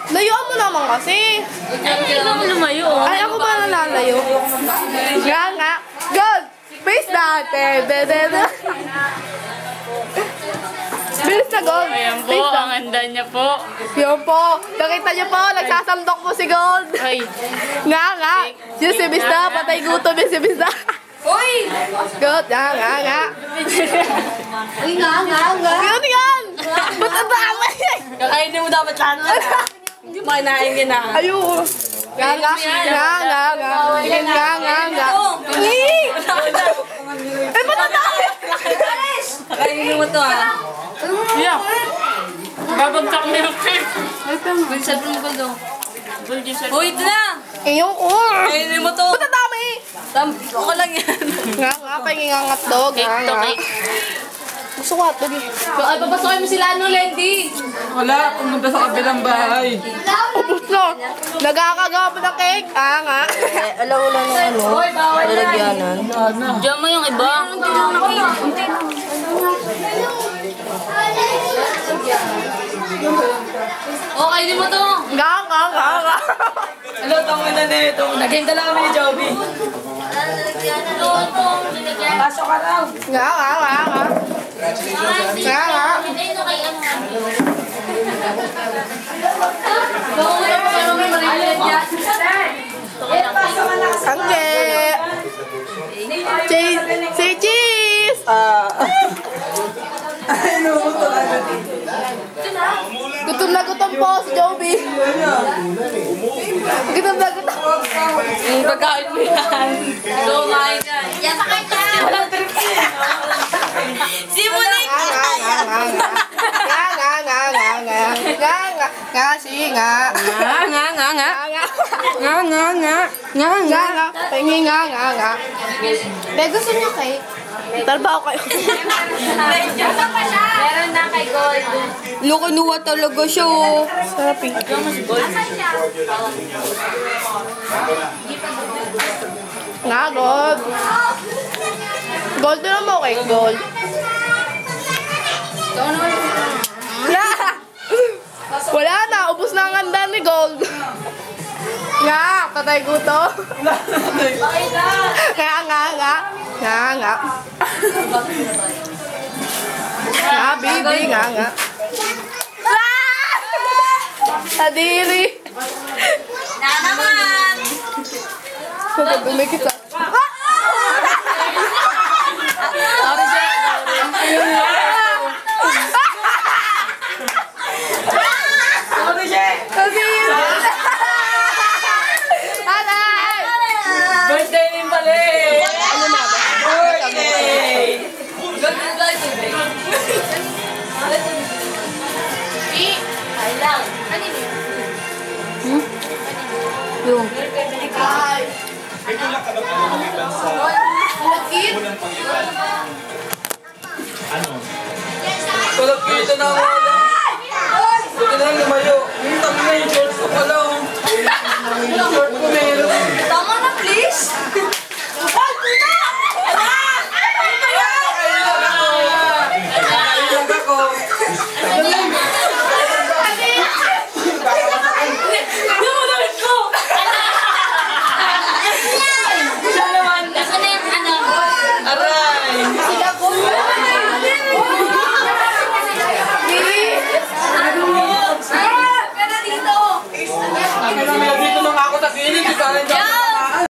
Layuan mo naman kasi. Ay, ikaw mo lumayo. Ay, ako ba nalalayo? Nga. Good! Face natin. Bilis na, Gold. Ayan po, ang handa niya po. Yun po. Nakita niyo po, nagsasandok po si Gold. Ay. Nga. Yung si Bista, patay gutom yung si Bista. Uy! Good, nga. Uy, nga. Yan! Ba't ang dami? Kakainin mo dapat lahat. Hindi mo kinain yun ah. Ayun. Nga. Tingin nga. Eh, ba't ang dami? Kakainin mo to ah. Yeah. Babagsak mo yung cake. Bilisan mo ko daw. Bulgisan. Uy, ito na! Iyong Kakainin mo to. Ba't ang dami? Ako lang yan. Nga, pahingin nga hotdog. Cake to cake. Gusto ko hotdog eh. Ay, papasokin mo sila ano, Lendy. Wala, pumunta sa kabilang bahay. Ubus na. Nagkakagawa pa ng cake. Nga. Alam mo lang yung ano. Uy, bawal na. Wala. Diyan mo yung iba. Okay, di mo to. Nga. Ano, tawag na nito. Naghinda lang kami ni Joby. Pasok ka raw. Nga. Bawal pa kayo may marilin dyan. Sangge. Say cheese. Gutom na gutom po si Joby. Gutom na gutom. Yung pagkain mo yan. Ito, kumain yan. Yan, pakain ka. Walang trip yan. Si Monique. Pahingi nga. Pero gusto niyo cake? Talbaho kayo. Meron na kay Gold. Kinuha talaga siya. Sarap eh. Nga, Gold. Gold na mo kay Gold. Wala na, ubos na ang handa ni Gold. Nga, patay guto. Nga. Nga, baby, nga. Adiri. Na naman. Gumikit sa. Birthday din pala eh. Ano na ba? Birthday! Ganda ba ito, babe? Ay lang. Yung. Tulog kita na ako.